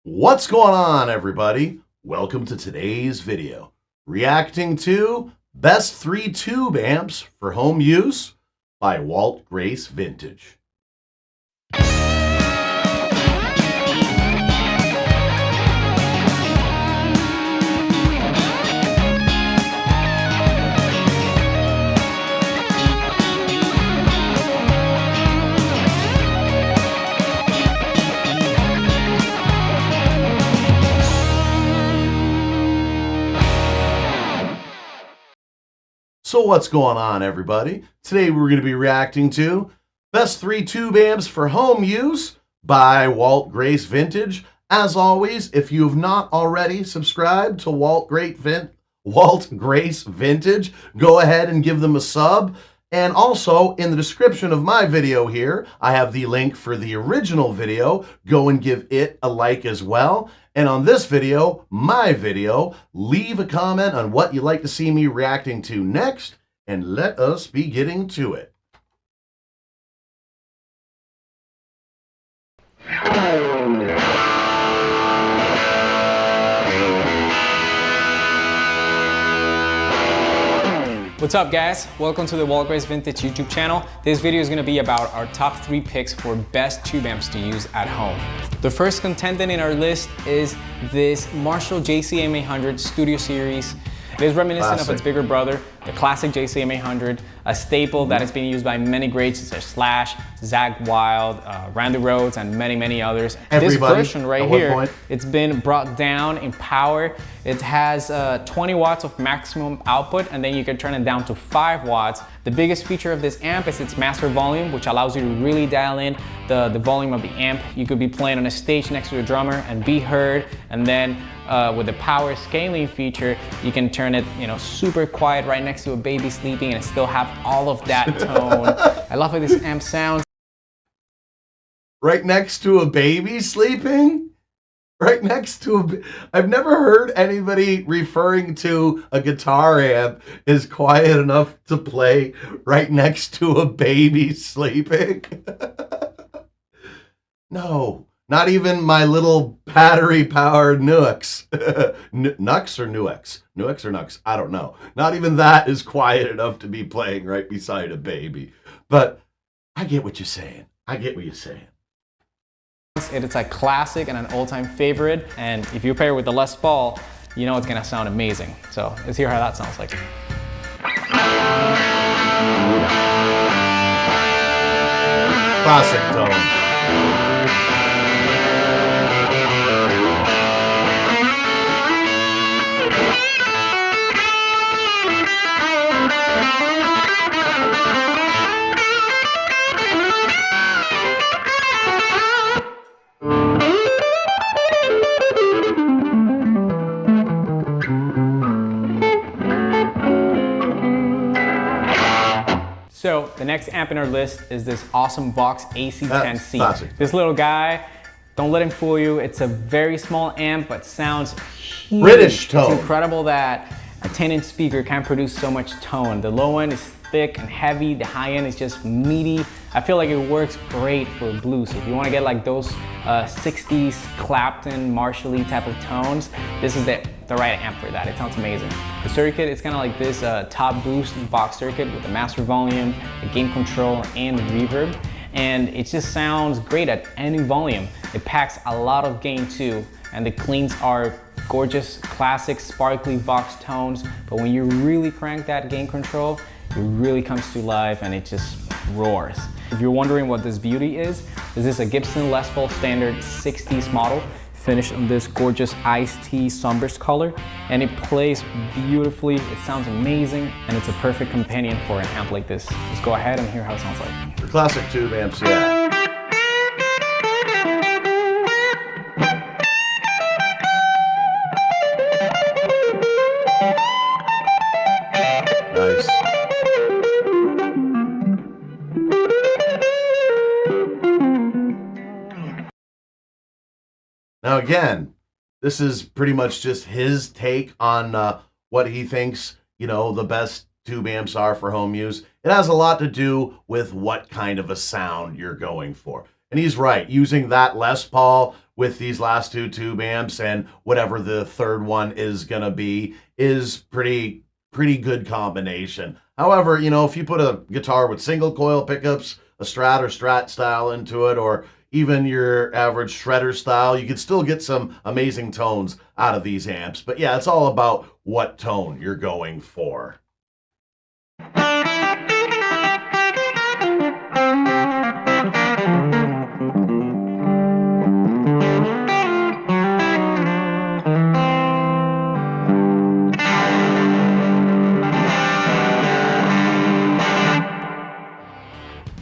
What's going on, everybody? Welcome to today's video, reacting to Best 3 Tube Amps for Home Use by Walt Grace Vintage. So what's going on, everybody? Today we're going to be reacting to Best 3 Tube Amps for Home Use by Walt Grace Vintage. As always, if you have not already subscribed to Walt Grace Vintage, go ahead and give them a sub. And also, in the description of my video here, I have the link for the original video. Go and give it a like as well. And on this video, my video, leave a comment on what you'd like to see me reacting to next, and let us be getting to it. What's up, guys? Welcome to the Walt Grace Vintage YouTube channel. This video is going to be about our top 3 picks for best tube amps to use at home. The first contender in our list is this Marshall JCM 800 Studio Series. It is reminiscent of its bigger brother, the classic JCM 800, a staple that has been used by many greats such as Slash, Zakk Wylde, Randy Rhoads, and many others. This version right here, it's been brought down in power. It has 20 watts of maximum output, and then you can turn it down to 5 watts. The biggest feature of this amp is its master volume, which allows you to really dial in the volume of the amp. You could be playing on a stage next to a drummer and be heard, and then with the power scaling feature, you can turn it, super quiet right next to a baby sleeping and still have all of that tone. I love how this amp sounds. Right next to a baby sleeping? Right next to I've never heard anybody referring to a guitar amp as quiet enough to play right next to a baby sleeping. No, not even my little battery-powered Nux. Nux or Nuix? Nuix or Nux? I don't know. Not even that is quiet enough to be playing right beside a baby. But I get what you're saying. I get what you're saying. It's a classic and an all-time favorite, and if you pair it with the Les Paul, you know it's gonna sound amazing. So let's hear how that sounds like. Classic tone. So the next amp in our list is this awesome Vox AC10C. Classic. This little guy, don't let him fool you. It's a very small amp, but sounds huge. British tone. It's incredible that a 10-inch speaker can produce so much tone. The low end is thick and heavy. The high end is just meaty. I feel like it works great for blues. If you want to get like those 60s Clapton, Marshall-y type of tones, this is the right amp for that. It sounds amazing. The circuit is kind of like this top boost Vox circuit with the master volume, the gain control, and the reverb. And it just sounds great at any volume. It packs a lot of gain too, and the cleans are gorgeous, classic, sparkly Vox tones. But when you really crank that gain control, it really comes to life and it just roars. If you're wondering what this beauty is, this is a Gibson Les Paul Standard 60s model, finished in this gorgeous iced tea sunburst color, and it plays beautifully, it sounds amazing, and it's a perfect companion for an amp like this. Let's go ahead and hear how it sounds like. The classic tube amps, yeah. Nice. Now again, this is pretty much just his take on what he thinks, the best tube amps are for home use. It has a lot to do with what kind of a sound you're going for. And he's right. Using that Les Paul with these last two tube amps and whatever the third one is going to be is pretty good combination. However, you know, if you put a guitar with single coil pickups, a Strat or Strat style into it, or even your average shredder style, you could still get some amazing tones out of these amps. But yeah, it's all about what tone you're going for.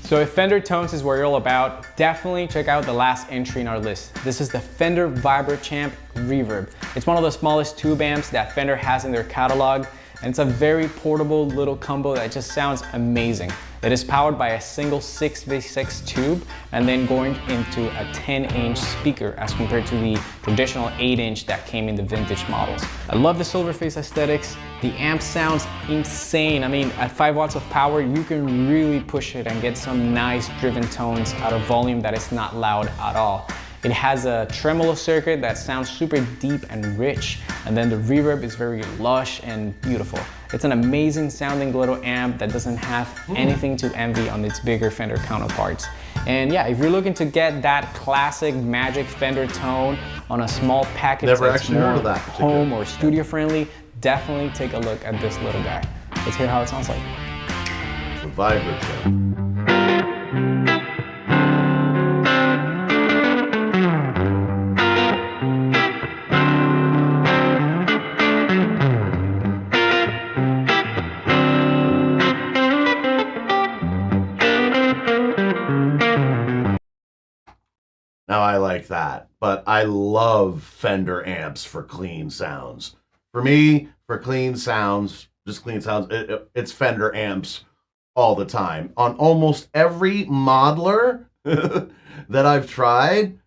So if Fender tones is what you're all about, definitely check out the last entry in our list. This is the Fender VibraChamp Reverb. It's one of the smallest tube amps that Fender has in their catalog, and it's a very portable little combo that just sounds amazing. It is powered by a single 6v6 tube and then going into a 10-inch speaker as compared to the traditional 8-inch that came in the vintage models. I love the silver face aesthetics. The amp sounds insane. I mean, at 5 watts of power, you can really push it and get some nice driven tones at a volume that is not loud at all. It has a tremolo circuit that sounds super deep and rich, and then the reverb is very lush and beautiful. It's an amazing sounding little amp that doesn't have anything to envy on its bigger Fender counterparts. And yeah, if you're looking to get that classic magic Fender tone on a small package that's more home or studio friendly, definitely take a look at this little guy. Let's hear how it sounds like. The VibraChamp. Now I like that, but I love Fender amps for clean sounds. For me, for clean sounds, just clean sounds, it's Fender amps all the time. On almost every modeler that I've tried,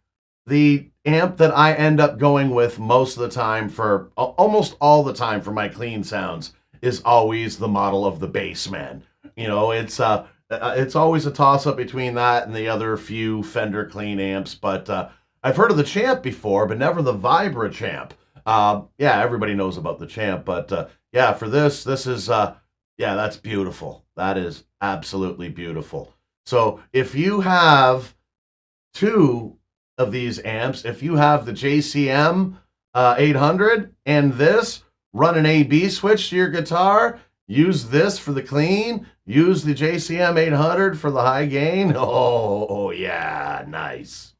the amp that I end up going with most of the time for, almost all the time for my clean sounds is always the model of the Bassman. You know, it's always a toss-up between that and the other few Fender clean amps, but I've heard of the Champ before, but never the VibraChamp. Yeah, everybody knows about the Champ, but yeah, for this is, yeah, that's beautiful. That is absolutely beautiful. So if you have two of these amps, if you have the JCM 800 and this, run an A-B switch to your guitar, use this for the clean, use the JCM 800 for the high gain. Oh yeah, nice.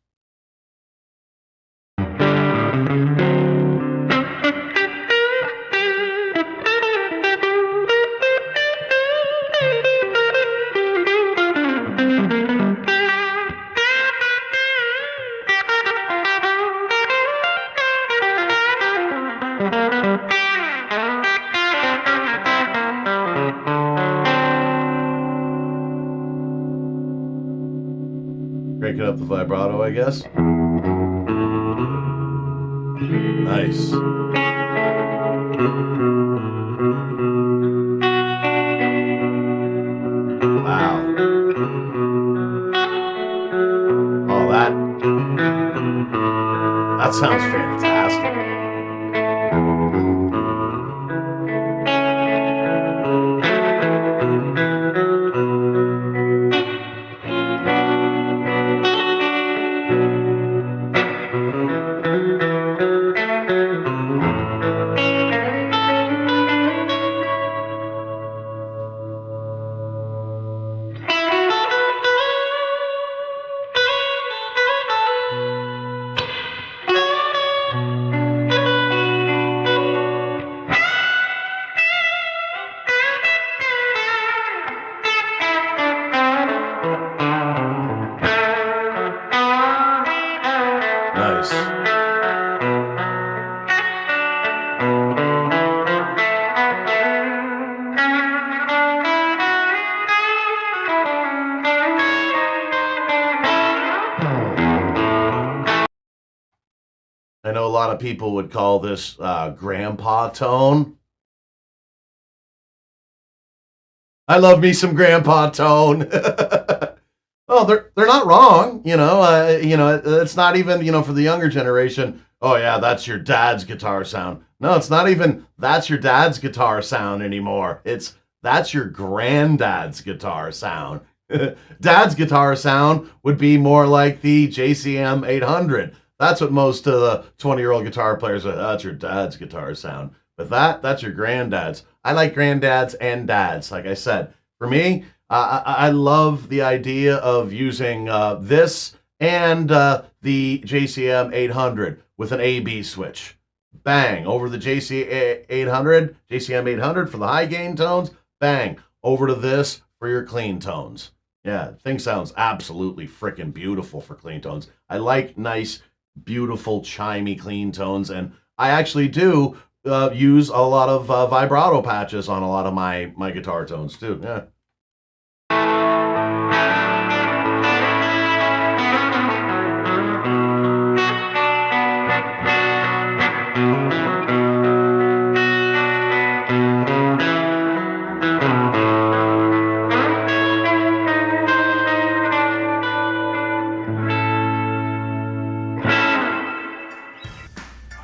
Cranking up the vibrato, I guess. Nice. Wow. Oh, that sounds fantastic. Nice. I know a lot of people would call this grandpa tone. I love me some grandpa tone. Oh, well, they're not wrong. It's not even, for the younger generation. Oh yeah, that's your dad's guitar sound. No, it's not even that's your dad's guitar sound anymore. That's your granddad's guitar sound. Dad's guitar sound would be more like the JCM 800. That's what most of the 20-year-old guitar players are. That's your dad's guitar sound. But that's your granddad's. I like granddads and dads. Like I said, for me, I love the idea of using this and the JCM 800 with an A/B switch. Bang, over the JCM 800 for the high gain tones. Bang, over to this for your clean tones. Yeah, thing sounds absolutely freaking beautiful for clean tones. I like nice, beautiful, chimey clean tones, and I actually do use a lot of vibrato patches on a lot of my guitar tones too. Yeah.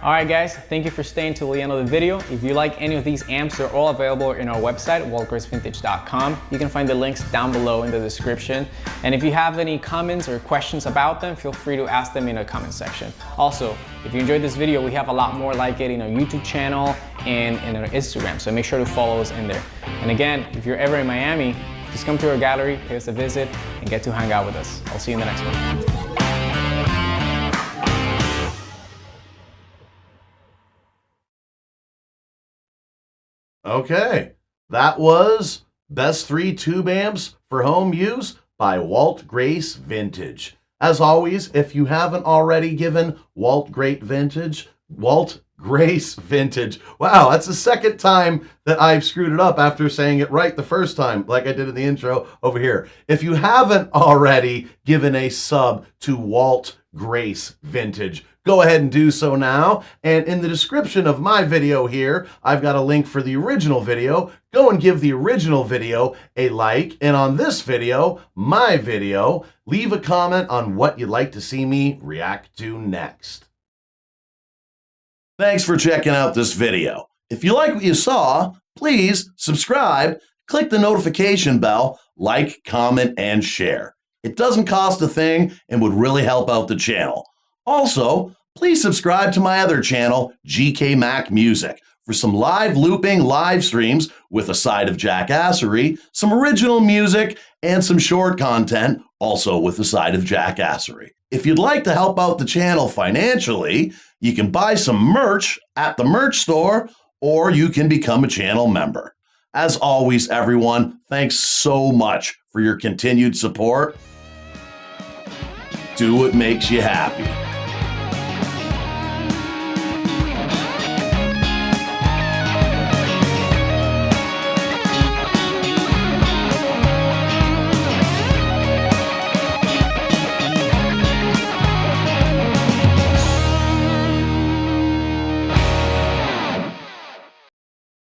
Alright guys, thank you for staying till the end of the video. If you like any of these amps, they're all available in our website, waltgracevintage.com. You can find the links down below in the description. And if you have any comments or questions about them, feel free to ask them in the comment section. Also, if you enjoyed this video, we have a lot more like it in our YouTube channel and in our Instagram, so make sure to follow us in there. And again, if you're ever in Miami, just come to our gallery, pay us a visit, and get to hang out with us. I'll see you in the next one. Okay, that was Best 3 Tube Amps for Home Use by Walt Grace Vintage. As always, if you haven't already given Walt Grace Vintage, wow, that's the second time that I've screwed it up after saying it right the first time, like I did in the intro over here. If you haven't already given a sub to Walt Grace Vintage, go ahead and do so now. And in the description of my video here, I've got a link for the original video. Go and give the original video a like. And on this video, my video, leave a comment on what you'd like to see me react to next. Thanks for checking out this video. If you like what you saw, please subscribe, click the notification bell, like, comment, and share. It doesn't cost a thing and would really help out the channel. Also, please subscribe to my other channel, GK Mac Music, for some live looping live streams with a side of jackassery, some original music, and some short content, also with a side of jackassery. If you'd like to help out the channel financially, you can buy some merch at the merch store, or you can become a channel member. As always, everyone, thanks so much for your continued support. Do what makes you happy.